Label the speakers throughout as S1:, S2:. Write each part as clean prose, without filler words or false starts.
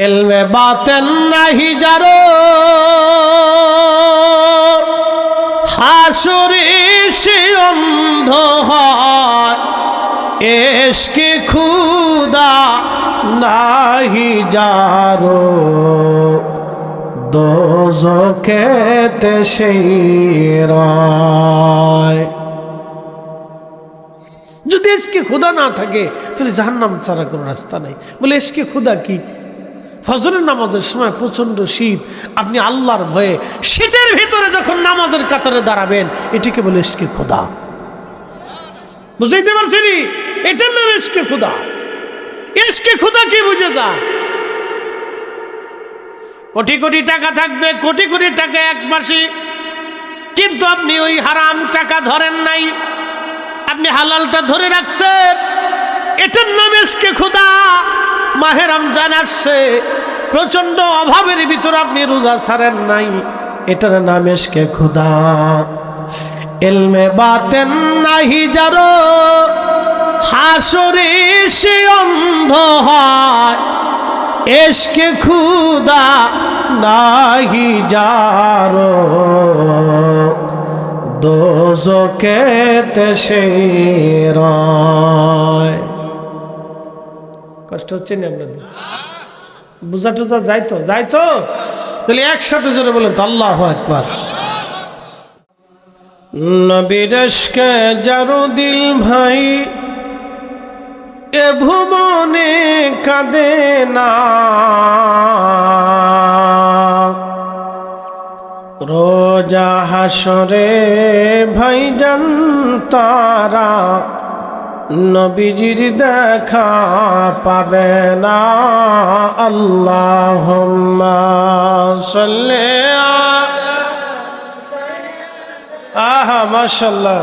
S1: ইলমে বাতেন নাহি যারো হাসরে সে অন্ধ হয়, ইশকে খুদা নাহি যারো দোজখেতে সেই রয়। যদি ইশকে খুদা না থাকে তাহলে জাহান্নাম ছাড়া কোনো রাস্তা নাই। বলে ইশকে খুদা কি? ফজরের নামাজের সময় প্রচন্ড শীত, আপনি আল্লাহর ভয়ে শীতের ভিতরে যখন নামাজের কাতারে দাঁড়াবেন, এটিকে বলে ইশকে খুদা। বুঝাইতে পারছেন? এটার নাম ইশকে খুদা। ইশকে খুদা কি বুঝে যা। কোটি কোটি টাকা থাকবে, কোটি কোটি টাকা এক মাসে, কিন্তু আপনি ওই হারাম টাকা ধরেন নাই, আপনি হালালটা ধরে রাখছেন, এটার নাম ইশকে খুদা। মাহে রমজান আসছে, প্রচন্ড অভাবের ভিতর আপনি রোজা ছাড়েন নাই, এটার নাম ইশকে খুদা। ইলমে বাতেন নাহি যারো হাসরে সে অন্ধ হয়, ইশকে খুদা নাহি যারো দোজখেতে সেই রয়। কষ্ট হচ্ছে না আপনাদের? বুঝা টুজা যাইতো তাহলে একসাথে জোরে বলেন তো আল্লাহু আকবার। নবীর ইশকে যারো দিল ভাই, এ ভুবনে কাঁদে না, রোজা হাসরে ভাইজান তারা নবীজির দেখা পাবে না। আল্লাহুম্মা সাল্লি আহা মাশাআল্লাহ।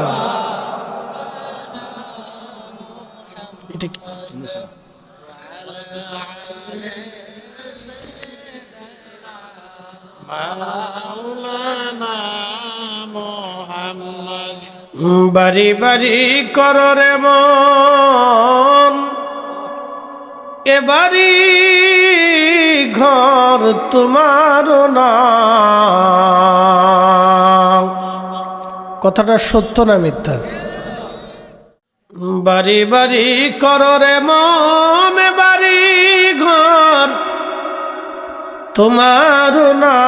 S1: এটা কি? বাড়ি বাড়ি করো রে মন, এ বাড়ি ঘর তোমার না। কথাটা সত্য না মিথ্যা? বাড়ি বাড়ি করো রে মন, এ বাড়ি ঘর তোমার না।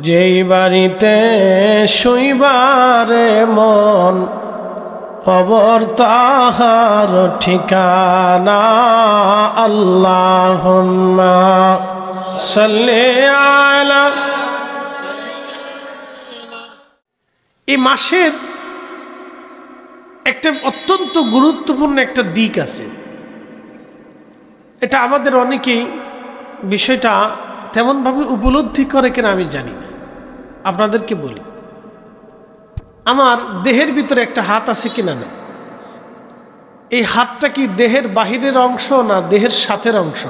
S1: যেই বাড়িতে শুইবারে মন, কবর তাহার ঠিকানা। আল্লাহুম্মা সাল্লি আলা। এই মাসের একটা অত্যন্ত গুরুত্বপূর্ণ একটা দিক আছে, এটা আমাদের অনেকেই বিষয়টা তেমনভাবে উপলব্ধি করে কিনা আমি জানি না। আপনাদেরকে বলি, আমার দেহের ভিতরে একটা হাত আছে কিনা না, এই হাতটা কি দেহের বাহিরের অংশ না দেহের সাথের অংশ?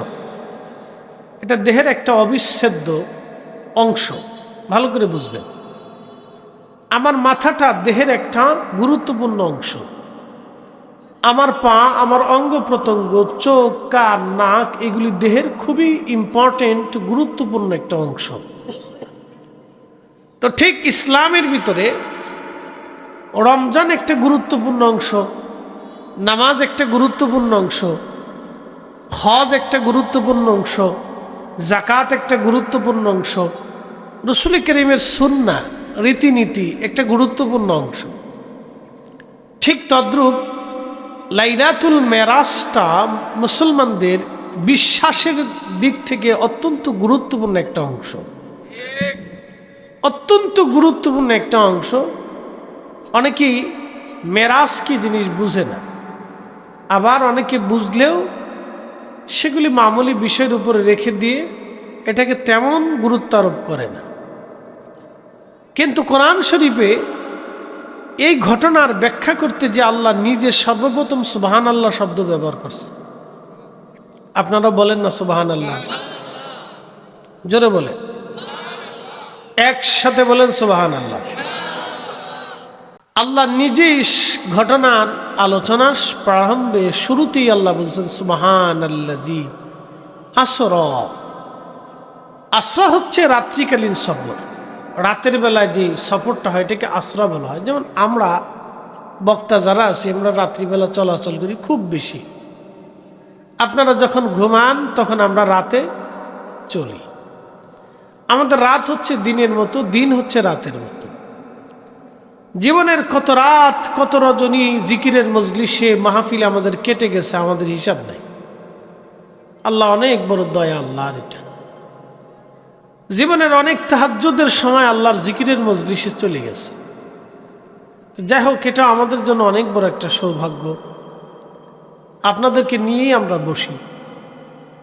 S1: এটা দেহের একটা অবিচ্ছেদ্য অংশ, ভালো করে বুঝবেন। আমার মাথাটা দেহের একটা গুরুত্বপূর্ণ অংশ, আমার পা, আমার অঙ্গ প্রত্যঙ্গ, চোখ, কান, নাক, এগুলি দেহের খুবই ইম্পর্টেন্ট গুরুত্বপূর্ণ একটা অংশ। তো ঠিক ইসলামের ভিতরে রমজান একটা গুরুত্বপূর্ণ অংশ, নামাজ একটা গুরুত্বপূর্ণ অংশ, হজ একটা গুরুত্বপূর্ণ অংশ, যাকাত একটা গুরুত্বপূর্ণ অংশ, রাসূল কারীমের সুন্নাহ রীতিনীতি একটা গুরুত্বপূর্ণ অংশ। ঠিক তদ্রূপ লাইলাতুল মেরাজটা মুসলমানদের বিশ্বাসের দিক থেকে অত্যন্ত গুরুত্বপূর্ণ একটা অংশ, অত্যন্ত গুরুত্বপূর্ণ একটা অংশ। অনেকেই মেরাজ কি জিনিস বুঝে না, আবার অনেকে বুঝলেও সেগুলি মামুলি বিষয়ের উপরে রেখে দিয়ে এটাকে তেমন গুরুত্ব আরোপ করে না। কিন্তু কোরআন শরীফে এই ঘটনার ব্যাখ্যা করতে যে আল্লাহ নিজে সর্বপ্রথম সুবহানাল্লাহ শব্দ ব্যবহার করছেন। আপনারা বলেন না সুবহানাল্লাহ? জোরে বলেন, একসাথে বলেন সুবহানাল্লাহ। আল্লাহ নিজেই ঘটনার আলোচনার প্রারম্ভে শুরুতেই আল্লাহ বলছেন সুবহানাল্লাযী আসরা। আসরা হচ্ছে রাত্রিকালীন সফর। রাতের বেলায় যে সফরটা হয় এটাকে আসরা বলা হয়। যেমন আমরা বক্তা যারা আছি আমরা রাত্রিবেলা চলাচল করি খুব বেশি। আপনারা যখন ঘুমান তখন আমরা রাতে চলি। আমাদের রাত হচ্ছে দিনের মতো, দিন হচ্ছে রাতের মতো। জীবনের কত রাত কত রজনী জিকিরের মজলিসে মাহফিল আমাদের কেটে গেছে, আমাদের হিসাব নাই। আল্লাহ অনেক বড় দয়া আল্লাহর এটা। জীবনের অনেক তাহাজ্জুদের সময় আল্লাহর জিকিরের মজলিসে চলে গেছে। যাই হোক, এটা আমাদের জন্য অনেক বড় একটা সৌভাগ্য। আপনাদেরকে নিয়েই আমরা বসি।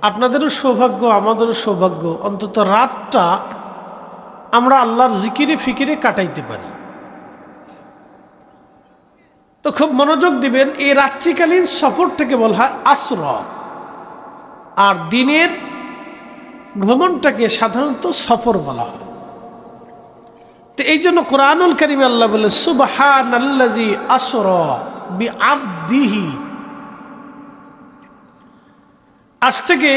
S1: আপনাদেরও সৌভাগ্য, আমাদেরও সৌভাগ্য, অন্তত রাতটা আমরা আল্লাহর জিকিরে ফিকিরে কাটাইতে পারি। তো খুব মনোযোগ দিবেন, এই রাত্রিকালীন সফরটাকে বলা হয় আসরা, আর দিনের ভ্রমণটাকে সাধারণত সফর বলা হয়। তো এই জন্য কোরআনুল কারীমে আল্লাহ বলে সুবহানাল্লাযী আসরা বিআবদিহি। আজ থেকে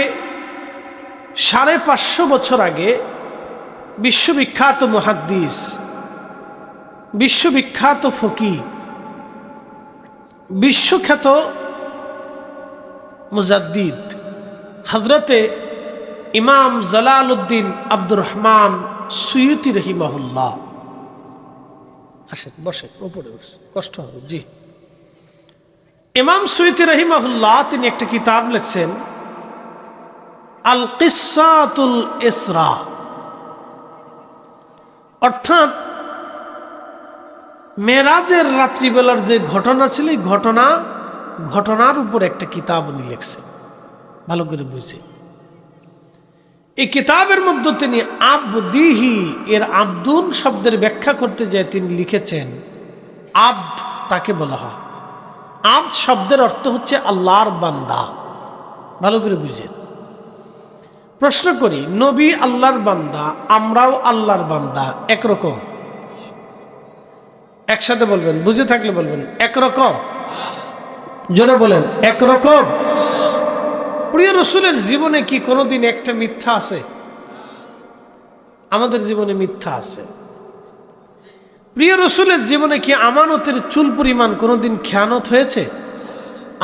S1: 550 বছর আগে বিশ্ববিখ্যাত মুহাদ্দিস, বিশ্ববিখ্যাত ফকিহ, বিশ্বখ্যাত মুজাদ্দিদ হযরতে ইমাম জালালউদ্দিন আব্দুর রহমান সুয়ুতি রহিমাহুল্লাহ, আসেন বসে, উপরে বসে, কষ্ট হবে জি। ইমাম সুয়ুতি রহিমাহুল্লাহ তিনি একটা কিতাব লিখছেন আল কিসাতুল ইসরা, অর্থাৎ মেরাজের রাত্রিবেলার যে ঘটনা ছিল এই ঘটনার উপর একটা কিতাব উনি লিখছেন। ভালো করে বুঝে এই কিতাবের মধ্যে তিনি আবদিহি এর আব্দুন শব্দের ব্যাখ্যা করতে যায় তিনি লিখেছেন আব্দ তাকে বলা হয়। আব্দ শব্দের অর্থ হচ্ছে আল্লাহর বান্দা। ভালো করে বুঝেন। প্রশ্ন করি, নবী আল্লাহর বান্দা, আমরাও আল্লাহর বান্দা, একরকম? একসাথে বলবেন, বুঝে থাকলে বলবেন একরকম। জোরে বলেন একরকম। প্রিয় রাসূলের জীবনে কি কোনোদিন একটা মিথ্যা আছে? আমাদের জীবনে মিথ্যা আছে। প্রিয় রাসূলের জীবনে কি আমানতের চুল পরিমাণ কোনোদিন খেয়ানত হয়েছে?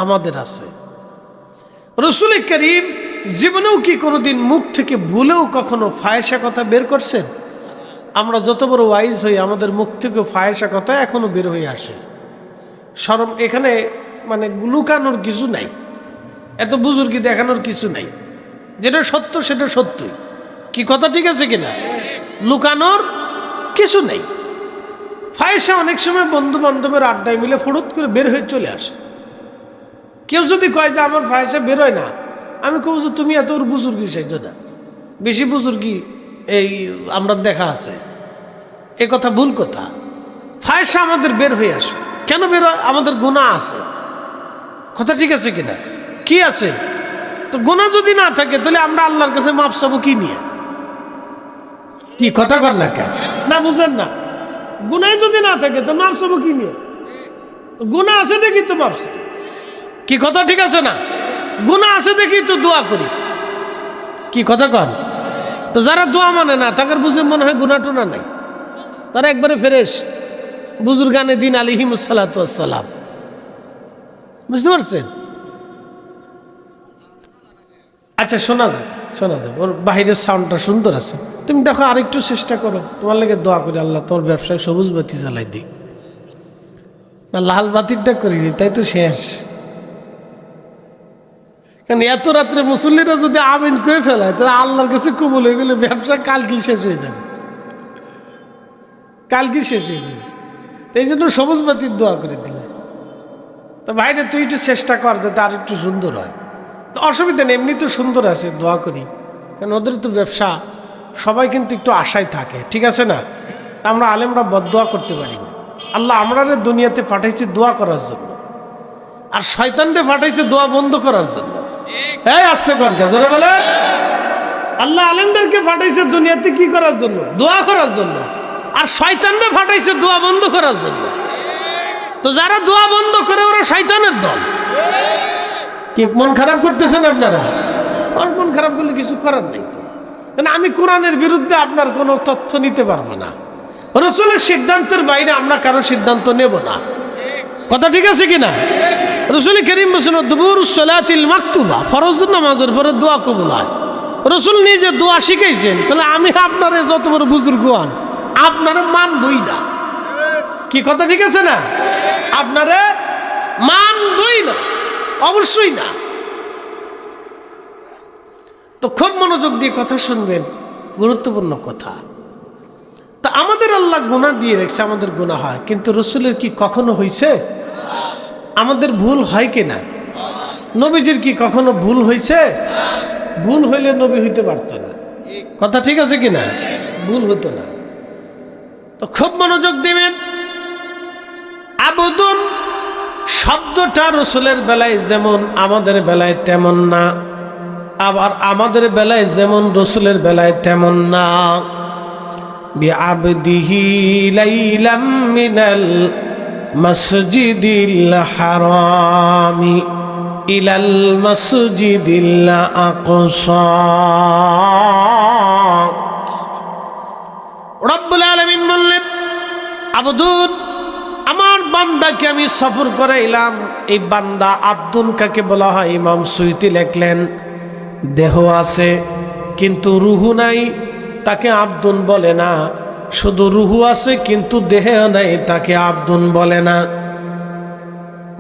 S1: আমাদের আছে। রাসূল করিম জীবনেও কি কোনোদিন মুখ থেকে ভুলেও কখনো ফায়সা কথা বের করছেন? আমরা যত বড় ওয়াইজ হই আমাদের মুখ থেকে ফায়সা কথা এখনো বের হয়ে আসে। শরম এখানে মানে লুকানোর কিছু নাই, এত বুজুর্গি দেখানোর কিছু নাই। যেটা সত্য সেটা সত্যই। কি কথা ঠিক আছে কিনা? লুকানোর কিছু নেই। ফায়সা অনেক সময় বন্ধু বান্ধবের আড্ডায় মিলে ফুরুত করে বের হয়ে চলে আসে। কেউ যদি কয় যে আমার ফায়সা বেরোয় না, আমি কব যে তুমি এত বুজুর্গি সেজো না, বেশি বুজুর্গি এই আমরা দেখা আছে। এ কথা ভুল কথা। ফায়সা আমাদের বের হয়ে আসে। কেন বের হয়? আমাদের গুনাহ আছে। কথা ঠিক আছে কিনা? কি আছে? তো গুনাহ যদি না থাকে তাহলে আমরা আল্লাহর কাছে মাফ চাবো কি নিয়ে? কি কথা কর না কেন? না বুঝলেন না? গুনাহ যদি না থাকে তো মাফ চাবো কি নিয়ে? গুনাহ আছে দেখি তো মাফ চাই। কি কথা ঠিক আছে না? গুনাহ আছে দেখি তো দোয়া করি। কি কথা কন? তো যারা দোয়া মানে না তাদের বুঝে মনে হয় গুনাহ টুনা নাই, তারা একবারে ফ্রেশ বুজুর্গানে দিন আলাইহিমুস সালাতু ওয়াস সালাম। বুঝতে পারছেন? আচ্ছা শোনা যাবে। ওর বাহিরের সাউন্ডটা সুন্দর আছে। তুমি দেখো আরেকটু চেষ্টা করো। তোমার লাগে দোয়া করি আল্লাহ তোমার ব্যবসায় সবুজ বাতি জ্বালাই দিই। না লাল বাতিটা করিনি তাই তো শেষ। কারণ এত রাত্রে মুসল্লিরা যদি আমিন করে ফেলায় তাহলে আল্লাহর কাছে কবুল হয়ে গেলে ব্যবসা কালকে শেষ হয়ে যাবে। এই জন্য সবুজ বাতির দোয়া করে দিলাম। তো ভাইরে তুই একটু চেষ্টা কর যাতে আর একটু সুন্দর হয়। তো অসুবিধা নেই, এমনি তো সুন্দর আছে, দোয়া করি। কারণ ওদের তো ব্যবসা, সবাই কিন্তু একটু আশায় থাকে, ঠিক আছে না? আমরা আলেমরা বদদোয়া করতে পারি না। আল্লাহ আমরা দুনিয়াতে পাঠাইছে দোয়া করার জন্য, আর শয়তানরে পাঠাইছে দোয়া বন্ধ করার জন্য। এই আসতে কর জোরে বলে। আল্লাহ আলেমদেরকে পাঠাইছে দুনিয়াতে কি করার জন্য? দোয়া করার জন্য। আর শয়তানরে পাঠাইছে দোয়া বন্ধ করার জন্য। তো যারা দোয়া বন্ধ করে ওরা শয়তানের দল। কি মন খারাপ করতেছেন আপনারা? আর মন খারাপ করলে কিছু করার নেই তো। আমি কোরআনের বিরুদ্ধে আপনার কোনো তথ্য নিতে পারবো না। রাসূলের সিদ্ধান্তের বাইরে আমরা কারো সিদ্ধান্ত নেব না। কথা ঠিক আছে কিনা? রাসূল করিম বলেছেন দুবুরুস সালাতিল মাকতুবা, ফরজ নামাজের পরে দোয়া কবুল হয়। রাসূল নিজে দোয়া শিখাইছেন, তাহলে আমি আপনারে যত বড় বুজুর্গ হন আপনারে মানবই না। কি কথা ঠিক আছে না? আপনারে মানবই না, অবশ্যই না। তো খুব মনোযোগ দিয়ে কথা শুনবেন, গুরুত্বপূর্ণ কথা। তা আমাদের আল্লাহ গুনাহ দিয়ে রেখেছে, আমাদের গুনাহ হয়, কিন্তু রাসূলের কি কখনো হয়েছে? আমাদের ভুল হয় কিনা? নবীজির কি কখনো ভুল হয়েছে? ভুল হইলে নবী হইতে পারত না। কথা ঠিক আছে কিনা? ভুল হতো না। তো খুব মনোযোগ দিবেন। আবুদুন শব্দটা রাসূলের বেলায় যেমন আমাদের বেলায় তেমন না, আবার আমাদের বেলায় যেমন রাসূলের বেলায় তেমন না। বিআবদিহি লাইলাম মিনাল মসজিদিল হারামি ইলাল মসজিদিল আকসা। রব্বুল আলামিন বললেন, আবদুন আমার বান্দাকে আমি সফর করাইলাম। এই বান্দা আব্দুন কাকে বলা হয়? ইমাম সুয়ুতি লেখলেন, দেহ আছে কিন্তু রুহু নাই, তাকে আব্দুন বলে না। শুধু রুহু আছে কিন্তু দেহ নাই, তাকে আব্দুন বলে না।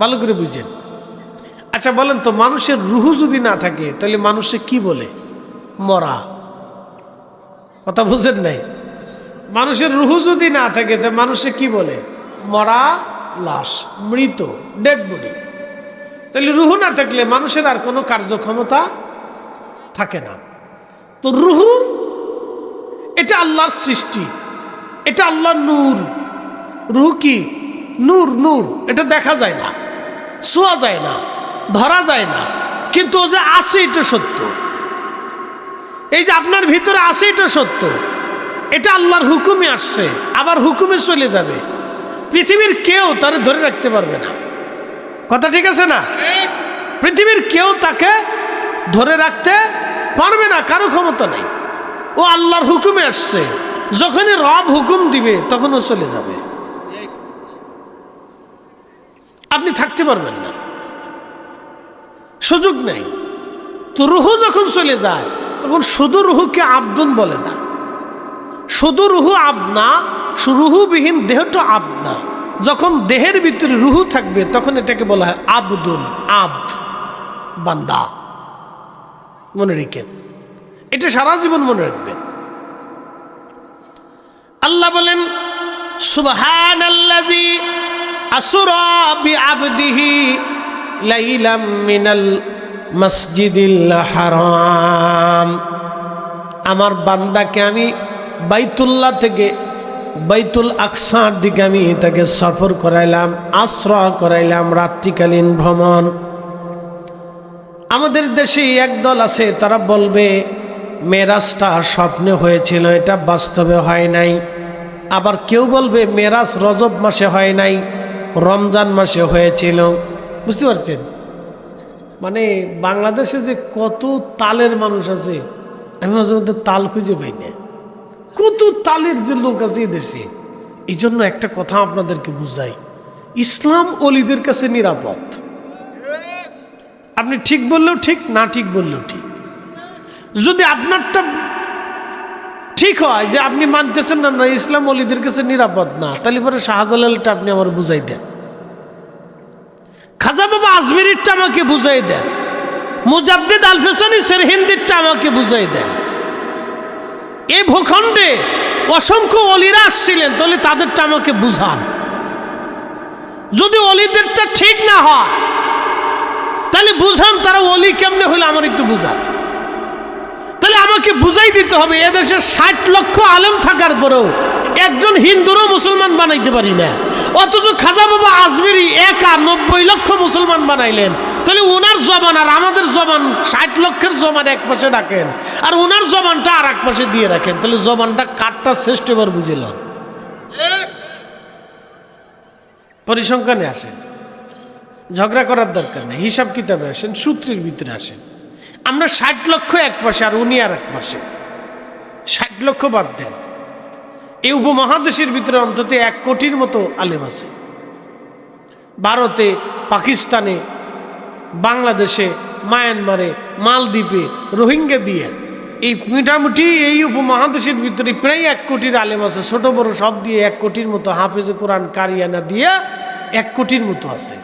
S1: ভালো করে বুঝেন। আচ্ছা বলেন তো, মানুষের রুহু যদি না থাকে তাহলে মানুষে কি বলে? মরা। কথা বুঝেন নাই? মানুষের রুহু যদি না থাকে তা মানুষে কি বলে? মরা, লাশ, মৃত, ডেড বডি। তাহলে রুহু না থাকলে মানুষের আর কোনো কার্যক্ষমতা থাকে না। তো রুহু এটা আল্লাহর সৃষ্টি, এটা আল্লাহর নূর। রুহু কি? নূর। নূর এটা দেখা যায় না, ছোঁয়া যায় না, ধরা যায় না, কিন্তু ও যে আছে এটা সত্য। এই যে আপনার ভিতরে আছে এটা সত্য। এটা আল্লাহর হুকুমে আসছে, আবার হুকুমে চলে যাবে। পৃথিবীর কেউ তারে ধরে রাখতে পারবে না। কথা ঠিক আছে না? পৃথিবীর কেউ তাকে ধরে রাখতে পারবে না, কারো ক্ষমতা নেই। ও আল্লাহর হুকুমে আসছে, যখনই রব হুকুম দিবে তখন ও চলে যাবে, আপনি থাকতে পারবেন না, সুযোগ নেই। তো রুহু যখন চলে যায় তখন শুধু রুহুকে আব্দুন বলে না। শুধু রুহু আবনা, রুহুবিহীন দেহটা আবনা। যখন দেহের ভিতরে রুহু থাকবে তখন এটাকে বলা হয় আবদুন, আব্দ, বান্দা। মনে রেখেন, এটা সারা জীবন মনে রাখবেন। আল্লাহ বলেন, সুবহানাল্লাযী আসরা বিআবদিহি লাইলাম মিনাল মসজিদিল হারাম। আমার বান্দাকে আমি বাইতুল্লাহ থেকে বাইতুল আকসার দিকে আমি তাকে সফর করাইলাম, আশ্রয় করাইলাম, রাত্রিকালীন ভ্রমণ। আমাদের দেশে একদল আছে, তারা বলবে মেরাজটা স্বপ্নে হয়েছিল, এটা বাস্তবে হয় নাই। আবার কেউ বলবে মেরাজ রজব মাসে হয় নাই, রমজান মাসে হয়েছিল। বুঝতে পারছেন? মানে বাংলাদেশে যে কত তালের মানুষ আছে, আমি মাঝে মধ্যে তাল খুঁজে পাই না। কত তালের যে লোক আছে দেশে। এই জন্য একটা কথা আপনাদেরকে বুঝাই, ইসলাম অলিদের কাছে নিরাপদ। আপনি ঠিক বললেও ঠিক, না ঠিক বললেও ঠিক। যদি আপনারটা ঠিক হয় যে আপনি মানতেছেন না, না ইসলাম অলিদের কাছে নিরাপদ না, তাহলে পরে শাহজালালটা আপনি আমার বুঝাই দেন, খাজা বাবা আজমিরিরটা আমাকে বুঝাই দেন, মুজাদ্দিদ আল-ফিসানি সেরহিন্দিরটা আমাকে বুঝাই দেন। এই ভূখণ্ডে অসংখ্য অলিরা আসছিলেন, তাহলে তাদেরটা আমাকে বুঝান। যদি অলিদেরটা ঠিক না হয় তাহলে বুঝান তারা অলি কেমনে হলে আমার একটু বুঝান। তাহলে আমাকে বুঝাই দিতে হবে, এদেশে 60 লক্ষ আলেম থাকার পরেও একজন হিন্দুরও মুসলমান বানাইতে পারি না, অথচ খাজা বাবা আজমিরি একা 90 লক্ষ মুসলমান বানাইলেন। তাহলে ওনার জবান আর আমাদের জবান, 60 লক্ষের জবান এক পাশে রাখেন আর ওনার জবানটা আর এক পাশে দিয়ে রাখেন, তাহলে জবানটা কারটা শ্রেষ্ঠ এবার বুঝিলেন। পরিসংখ্যানে আসেন, ঝগড়া করার দরকার নেই, হিসাব কিতাবে আসেন, সূত্রের ভিতরে আসেন। আমরা 60 লক্ষ এক পাশে আর উনি আর এক পাশে। 60 লক্ষ বাদ দেন, এই উপমহাদেশের ভিতরে অন্তত 1 কোটির মতো আলেম আছে। ভারতে, পাকিস্তানে, বাংলাদেশে, মায়ানমারে, মালদ্বীপে, রোহিঙ্গা দিয়ে এই মোটামুটি এই উপমহাদেশের ভিতরে প্রায় 1 কোটির আলেম আছে। ছোট বড় সব দিয়ে 1 কোটির মতো, হাফেজে কোরআন কারিয়ানা দিয়ে 1 কোটির মতো আছে।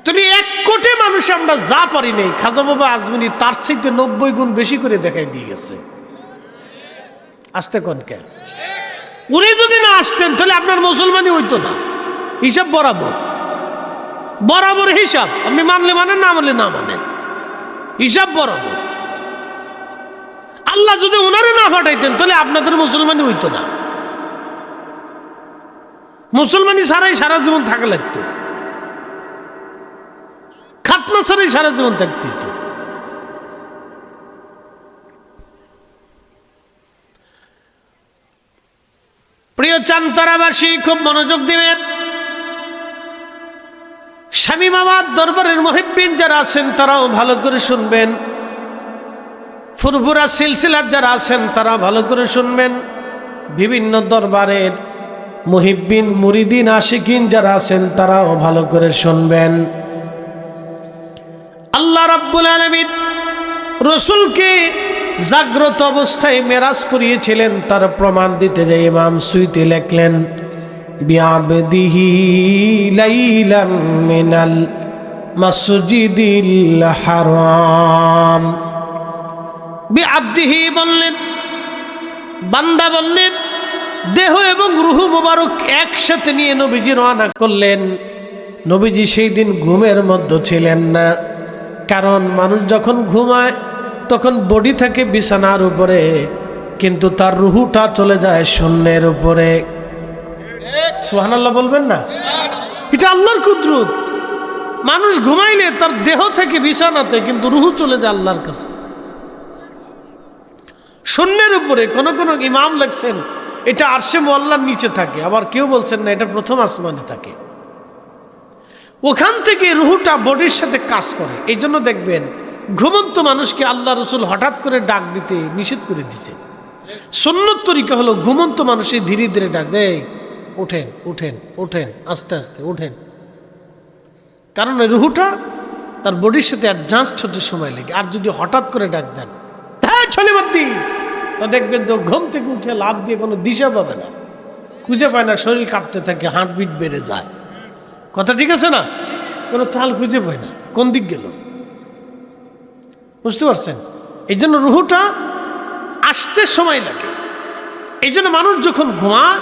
S1: তুমি 1 কোটি মানুষ আমরা যা পারি নাই, খাজা বাবা আজমিরি তার চাইতে 90 গুণ বেশি করে দেখাই দিয়ে গেছে। আসতে কনকে উনি যদি না আসতেন তাহলে আপনার মুসলমানই হইতো না। হিসাব বরাবর, বরাবর হিসাব। আপনি মানলে মানেন, না মানলে না মানেন, হিসাব বরাবর। আল্লাহ যদি ওনারে না পাঠাইতেন তাহলে আপনাদের মুসলমানই হইতো না। মুসলমানই ছাড়াই সারা জীবন থাকা লাগতো, খাতনা ছাড়াই সারা জীবন থাকতে হইতো। প্রিয় চান্তারাবাসী, খুব মনোযোগ দিবেন। শামীমাবাদ দরবারের মুহিব্বিন যারা আছেন তারাও ভালো করে শুনবেন। ফুরফুরা সিলসিলার যারা আছেন তারা ভালো করে শুনবেন। বিভিন্ন দরবারের মুহিব্বিন, মুরিদিন, আশিকিন যারা আছেন তারাও ভালো করে শুনবেন। আল্লাহ রাব্বুল আলামিন রাসূলকে জাগ্রত অবস্থায় মেরাজ করিয়েছিলেন, তার প্রমাণ দিতে যাই ইমাম সুয়ুতী লিখলেন, বিআবদিহি লাইলাম মিনাল মাসজিদিল হারাম। বিআবদিহি বললেন, বান্দা বললেন, দেহ এবং রূহ মোবারক একসাথে নিয়ে নবীজি রওনা করলেন। নবীজি সেই দিন ঘুমের মধ্যে ছিলেন না, কারণ মানুষ যখন ঘুমায় তখন বডি থাকে বিছানার উপরে, কিন্তু তার রুহুটা চলে যায় শূন্যের উপরে। সুবহানাল্লাহ বলবেন না? এটা আল্লাহর কুদরত। মানুষ ঘুমাইলে তার দেহ থেকে বিছানাতে, কিন্তু রুহু চলে যায় আল্লাহর কাছে শূন্যের উপরে। কোন কোন ইমাম লেখছেন এটা আরশে মুআল্লার নিচে থাকে, আবার কেউ বলছেন না এটা প্রথম আসমানে থাকে। ওখান থেকে রুহুটা বডির সাথে কাজ করে। এই জন্য দেখবেন ঘুমন্ত মানুষকে আল্লাহ রসুল হঠাৎ করে ডাক দিতে নিষেধ করে দিচ্ছে। সুন্নত তরিকা হলো ঘুমন্ত মানুষে ধীরে ধীরে ডাক দেয়, ওঠেন ওঠেন ওঠেন, আস্তে আস্তে ওঠেন। কারণ ওই রুহুটা তার বডির সাথে অ্যাডজাস্ট হতে সময় লাগে। আর যদি হঠাৎ করে ডাক দেন, হ্যাঁ ছলিমাদ্দি, তা দেখবেন যে ঘুম থেকে উঠে লাভ দিয়ে কোনো দিশা পাবে না, খুঁজে পায় না, শরীর কাঁপতে থাকে, হার্টবিট বেড়ে যায়। কথা ঠিক আছে না? কোনো তাল খুঁজে পায় না, কোন দিক গেল। বুঝতে পারছেন? এই জন্য রুহুটা আসতে সময় লাগে। এই জন্য মানুষ যখন ঘুমায়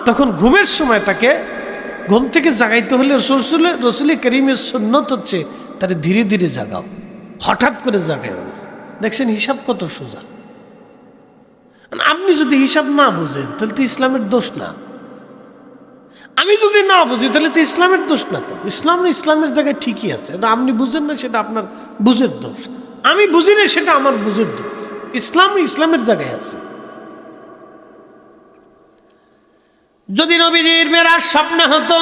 S1: তখন ঘুমের সময় তাকে ঘুম থেকে জাগাইতে হলে রসুল করিমের সুন্নত হচ্ছে তাকে ধীরে ধীরে জাগাও, হঠাৎ করে জাগাইও না। দেখছেন হিসাব কত সোজা। আপনি যদি হিসাব না বুঝেন তাহলে তো ইসলামের দোষ না। আমি যদি না বুঝি তাহলে তো ইসলামের দোষ না। তো ইসলামের জায়গায় ঠিকই আছে। আপনি বুঝেন না, সেটা আপনার বুঝের দোষ। আমি বুঝি না, সেটা আমার বুঝের দোষ। ইসলামের জায়গায় আছে। যদি নবীজির মেরাজ স্বপ্নে হতো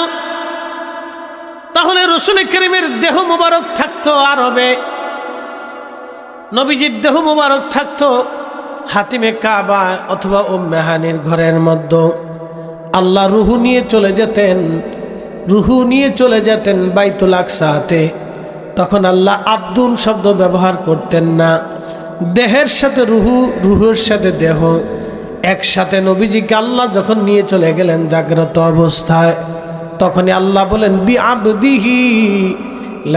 S1: তাহলে রসুল করিমের দেহ মোবারক থাকতো আরবে, নবীজির দেহ মোবারক থাকতো হাতিমে কাবা অথবা উম্মে হানির ঘরের মধ্যে। আল্লাহ রুহু নিয়ে চলে যেতেন বাইতুল আকসাতে। তখন আল্লাহ আব্দুন শব্দ ব্যবহার করতেন না। দেহের সাথে রুহু, রুহের সাথে দেহ একসাথে নবীজিকে আল্লাহ যখন নিয়ে চলে গেলেন জাগ্রত অবস্থায়, তখনই আল্লাহ বলেন, বিআবদিহি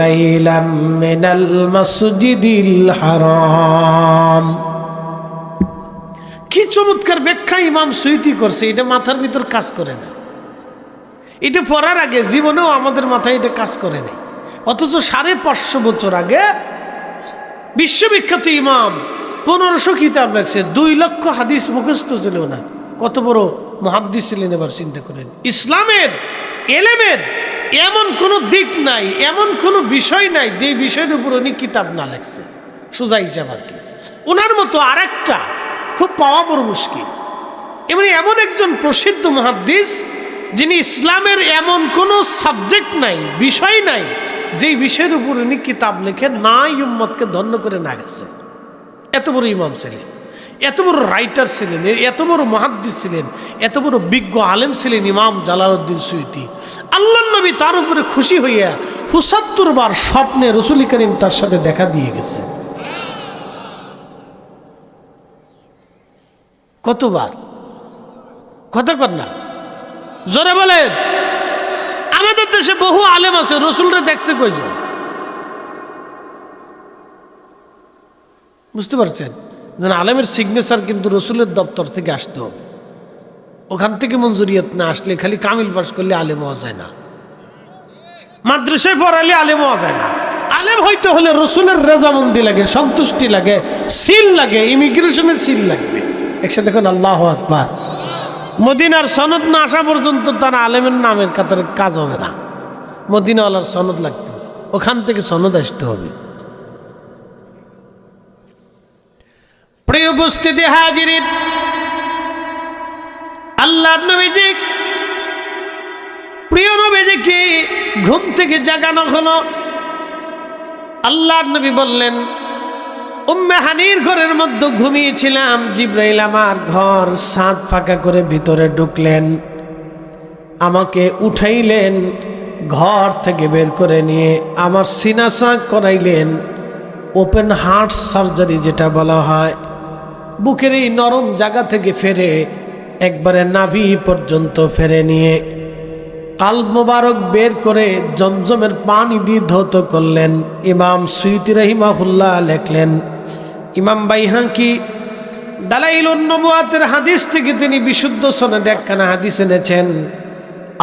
S1: লাইলাম মিনাল মাসজিদিল হারাম। কি চমৎকার ব্যাখ্যা ইমাম সুয়ুতী করছে, এটা মাথার ভিতর কাজ করে না। এটা পড়ার আগে জীবনেও আমাদের মাথায় এটা কাজ করে নাই। অথচ 550 বছর আগে বিশ্ববিখ্যাত ইমাম 1500 কিতাব লেখছে, 2 লক্ষ হাদিস মুখস্থ ছিল না। কত বড় মুহাদ্দিস ছিলেন এবার চিন্তা করেন। ইসলামের এলেমের এমন কোনো দিক নাই, এমন কোনো বিষয় নাই যে বিষয়ের উপর উনি কিতাব না লেখছে। সোজা হিসাব আর কি। ওনার মতো আর একটা খুব পাওয়া বড় মুশকিল। এমন একজন প্রসিদ্ধ মুহাদ্দিস যিনি ইসলামের এমন কোনো সাবজেক্ট নাই, বিষয় নাই, যেই বিষয়ের উপর উনি কিতাব লেখে নাই উম্মতকে ধন্য করে না গেছে। এত বড় ইমাম ছিলেন, এত বড় রাইটার ছিলেন, এত বড় মুহাদ্দিস ছিলেন, এত বড় বিজ্ঞ আলেম ছিলেন ইমাম জালালউদ্দিন সুয়ুতী। আল্লাহর নবী তার উপরে খুশি হইয়া ৭৫ বার স্বপ্নে রাসূল করিম তার সাথে দেখা দিয়ে গেছে। কতবার? কথা কর না, জোরে বলেন। আমাদের দেশে বহু আলেম আছে, রসুলরে দেখছে কয়জন? বুঝতে পারছেন? যেন আলেমের সিগনেচার কিন্তু রসুলের দপ্তর থেকে আসতে হবে, ওখান থেকে মঞ্জুরিয়ত না আসলে, খালি কামিল পাস করলে আলেম হওয়া যায় না, মাদ্রাসায় পড়ালে আলেম হওয়া যায় না। আলেম হইতে হলে রসুলের রেজামন্দি লাগে, সন্তুষ্টি লাগে, সিল লাগে, ইমিগ্রেশনের সিল লাগবে। একসাথে দেখুন আল্লাহু আকবার। মদিনার সনদ না আসা পর্যন্ত তার আলেমের নামের কাতারে কাজ হবে না, মদিনাওয়ালার সনদ লাগতে হবে, ওখান থেকে সনদ আসতে হবে। প্রিয় উপস্থিতি হাজিরিন, আল্লাহর নবীজি, প্রিয় নবীজিকে ঘুম থেকে জাগানো হলো। আল্লাহর নবী বললেন, উম্মে হানির ঘরের মধ্যে ঘুমিয়েছিলাম, জিব্রাইল আমার ঘর ছাদ ফাঁকা করে ভিতরে ঢুকলেন, আমাকে উঠাইলেন, ঘর থেকে বের করে নিয়ে আমার সিনা চাক করাইলেন, ওপেন হার্ট সার্জারি যেটা বলা হয়, বুকের এই নরম জায়গা থেকে ফেরে একবারে নাভি পর্যন্ত ফেরে নিয়ে কালব মোবারক বের করে জমজমের পানি দিয়ে ধৌত করলেন। ইমাম সুয়ুতী রাহিমাহুল্লাহ লেখলেন, ইমাম বাইহাকি দালাইলুন নবুয়াতের হাদিস থেকে তিনি বিশুদ্ধ সনদে একখানা হাদিস এনেছেন।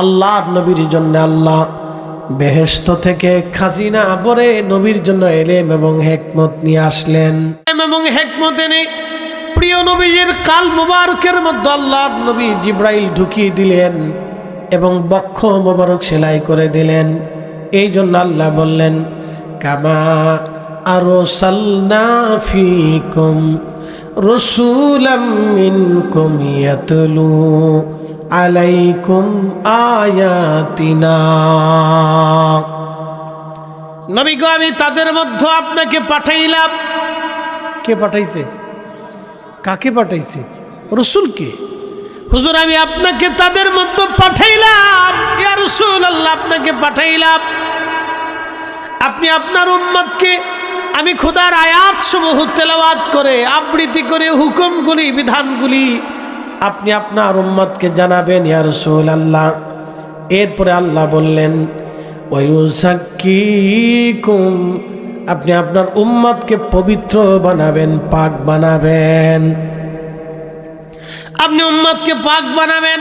S1: আল্লাহর নবীর জন্য আল্লাহ বেহেশত থেকে খাজিনা ভরে নবীর জন্য এলেম এবং হেকমত নিয়ে আসলেন, এবং হেকমত এনে প্রিয় নবীর কাল মুবারকের মধ্যে আল্লাহর নবী জিব্রাইল ঢুকিয়ে দিলেন এবং বক্ষ মোবারক সেলাই করে দিলেন। এই জন্য আল্লাহ বললেন, কামা আরসালনা ফীকুম রাসূলাম মিনকুম ইয়াতলু আলাইকুম আয়াতিনা। নবী গো, আমি তাদের মধ্যে আপনাকে পাঠাইলাম। কে পাঠাইছে? কাকে পাঠাইছে? রাসূলকে। হুজুর, আমি আপনাকে তাদের মধ্যে পাঠাইলাম, ইয়া রাসূলুল্লাহ, আপনাকে পাঠাইলাম। আপনি আপনার উম্মতকে আমি খোদার আয়াত সমূহ তেলাওয়াত করে, আবৃত্তি করে, হুকুমগুলি, বিধানগুলি আপনি আপনার উম্মতকে জানাবেন, ইয়া রাসূলুল্লাহ। এরপরে আল্লাহ বললেন, ওয়ায়ুযাক্কিকুম, আপনি আপনার উম্মতকে পবিত্র বানাবেন, পাক বানাবেন। আপনি উম্মতকে পাক বানাবেন।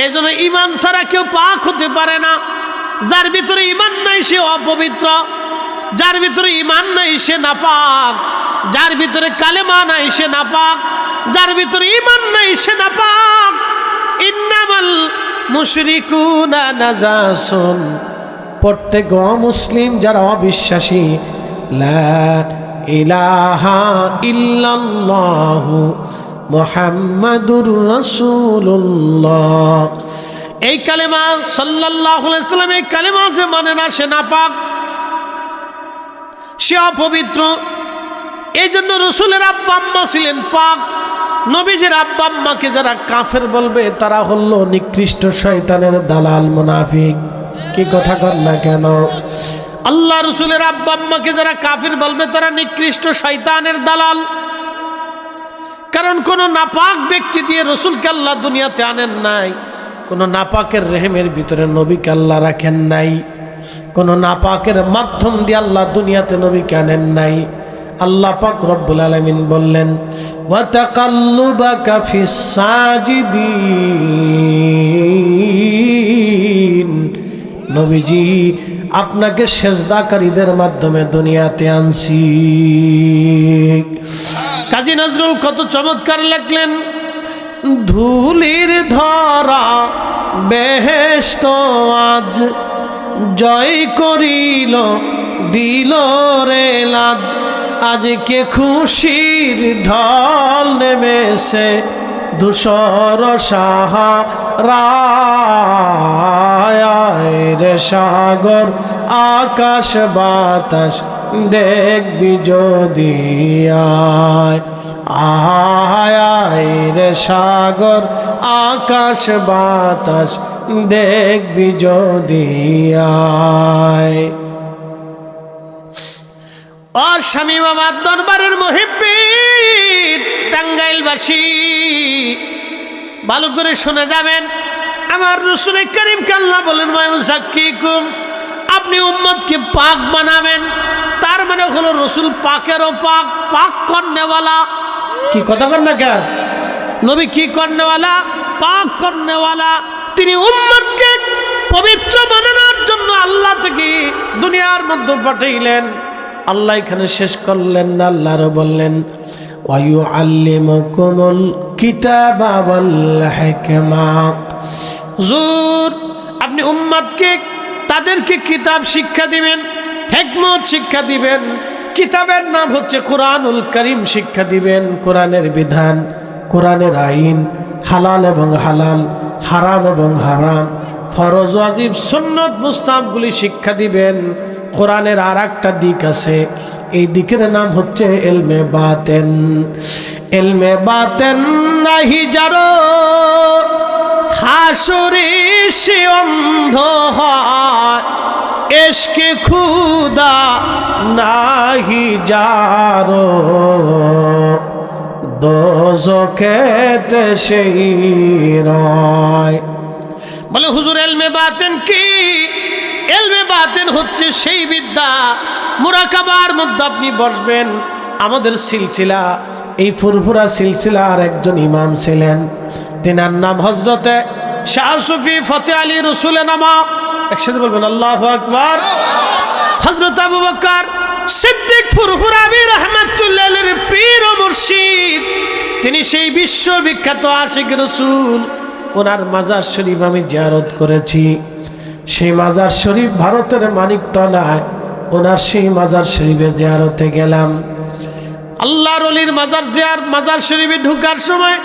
S1: এই জন্য ইমান ছাড়া কেউ পাক হতে পারে না। যার ভিতরে ইমান নাই সে অপবিত্র, যার ভিতরে ইমান নাই সে নাপাক, যার ভিতরে কালেমা নাই সে নাপাক, যার ভিতরে ইমান নাই সে নাপাক। ইন্নামাল মুশরিকুনা নাজাসুন, প্রত্যেক অমুসলিম যারা অবিশ্বাসী, লা ইলাহা ইল্লাল্লাহু মুহাম্মাদুর রাসূলুল্লাহ, এই কালেমা সাল্লাল্লাহু আলাইহি সাল্লাম, এই কালেমা যে মানে না সে নাপাক, সে অপবিত্র। এই জন্য রসুলের আব্বা আম্মা ছিলেন পাক। নবীজির আব্বা আম্মাকে যারা কাফের বলবে তারা হলো নিকৃষ্ট শয়তানের দালাল, মুনাফিক। কি কথা কর না কেন? আল্লাহ রসুলের আব্বা আম্মাকে যারা কাফের বলবে তারা নিকৃষ্ট শয়তানের দালাল। কারণ কোন নাপাক ব্যক্তি দিয়ে রসুলকে আল্লাহ দুনিয়াতে আনেন নাই, কোন নাপাকের রেহেমের ভিতরে নবীকে আল্লাহ রাখেন নাই, কোন নাপাকের মাধ্যম দিয়ে আল্লাহ দুনিয়াতে নবীকে আনেন নাই। আল্লাহ পাক রব্বুল আলামিন বললেন, ওয়া তাকাল্লুবাকা ফিস সাজিদিন, নবীজি আপনাকে সেজদাকারীদের মাধ্যমে দুনিয়াতে আনছি। কাজী নজরুল কত চমৎকার লিখলেন, ধুলির ধরা বেহেশত আজ জয় করিল দিল রে লাজ, আজকে খুশির ঢল নেমেছে ধূসর সাহারায় রে সাগর আকাশ বাতাস দেখবি যদি আয় আয় রে সাগর আকাশ বাতাস দেখবি যদি আয়। ও স্বামী বাবার দরবারের মুহিব্বিন টাঙ্গাইলবাসী, ভালো করে শুনে যাবেন। আমার রাসূল করিম আল্লাহ বলেন মায়ুযাক্কিকুম, আপনি উম্মতকে পাক বানাবেন। তার মানে হলো রাসূল পাকেরও পাক, পাক করনেওয়ালা। কি কথা কর না কেন? নবী কি করনেওয়ালা? পাক করনেওয়ালা। তিনি উম্মতকে পবিত্র বানানোর জন্য আল্লাহ থেকে দুনিয়ার মধ্যে পাঠাইলেন। আল্লাহ এখানে শেষ করলেন না, আল্লাহরও বললেন ওয়ায়ুআল্লিমুকুমুল কিতাবা ওয়াল হিকমা। হুজুর আপনি উম্মতকে তাদেরকে কিতাব শিক্ষা দিবেন, হিকমত শিক্ষা দিবেন। কিতাবের নাম হচ্ছে কোরআনুল কারীম শিক্ষা দিবেন। কোরআনের বিধান, কোরআনের আইন, হালাল এবং হালাল, হারাম এবং হারাম, ফরজ ওয়াজিব সুন্নত মুস্তাহাবগুলি শিক্ষা দিবেন। কোরআনের আর একটা দিক আছে, এই দিকের নাম হচ্ছে ইলমে বাতেন। ইলমে বাতেন নাহি যারো হাসরে সে অন্ধ হয়, ইশকে খুদা নাহি যারো দোজখেতে সেই রয়। বলে হুজুর ইলমে বাতেন কি? ইলমে বাতেন হচ্ছে সেই বিদ্যা, মুরাকাবার মধ্যে আপনি বসবেন। আমাদের সিলসিলা, এই ফুরফুরা সিলসিলার একজন ইমাম ছিলেন, তিনার নাম হযরতে শাহ সুফি ফতেহ আলী রসুল নামা। একসাথে বলবেন আল্লাহু আকবার। হযরত আবু বকর সিদ্দিক ফুরফুরাবি রাহমাতুল্লাহ আলাইহির পীর ও মুর্শিদ, তিনি সেই বিশ্ববিখ্যাত আশিক রসুল। ওনার মাজার শরীফ আমি জিয়ারত করেছি। সেই মাজার শরীফ ভারতের মানিকতলায়, ওনার সেই মাজার শরীফে জিয়ারতে গেলাম। আল্লাহর ওলির মাজার শরীফে ঢোকার সময়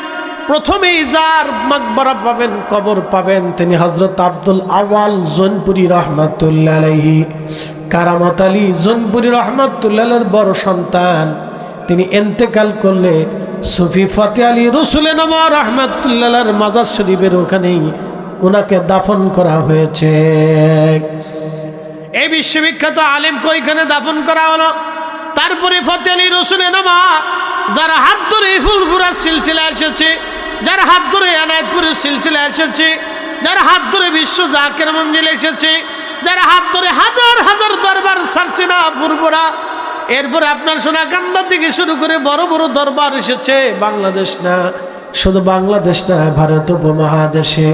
S1: প্রথমেই যার মাকবারা পাবেন, কবর পাবেন, তিনি হযরত আব্দুল আওয়াল জৌনপুরি রহমাতুল্লাহ আলাইহি, কারামত আলী জৌনপুরি রহমাতুল্লাহ আলাইহির বড় সন্তান। তিনি ইন্তেকাল করলে সুফি ফতেহ আলী রসুলে নামা রহমাতুল্লাহ আলাইহির মাজার শরীফের ওখানেই ওনাকে দাফন করা হয়েছে। এই বিশ্ববিখ্যাত আলেমকে ওইখানে দাফন করা হলো। তারপরে ফতেহ আলী রসুলে নামা যারা হাত ধরে ফুলপুরার সিলসিলা এসেছে, যারা হাত ধরে এনায়েতপুরের সিলসিলা এসেছে, যারা হাত ধরে বিশ্ব জাকের মঞ্জিল এসেছে, যারা হাত ধরে হাজার হাজার দরবার ছাড়ছে না ফুরপুরা। এরপরে আপনার সোনাকান্দা থেকে শুরু করে বড় বড় দরবার এসেছে। বাংলাদেশ না, শুধু বাংলাদেশ না, ভারত উপমহাদেশে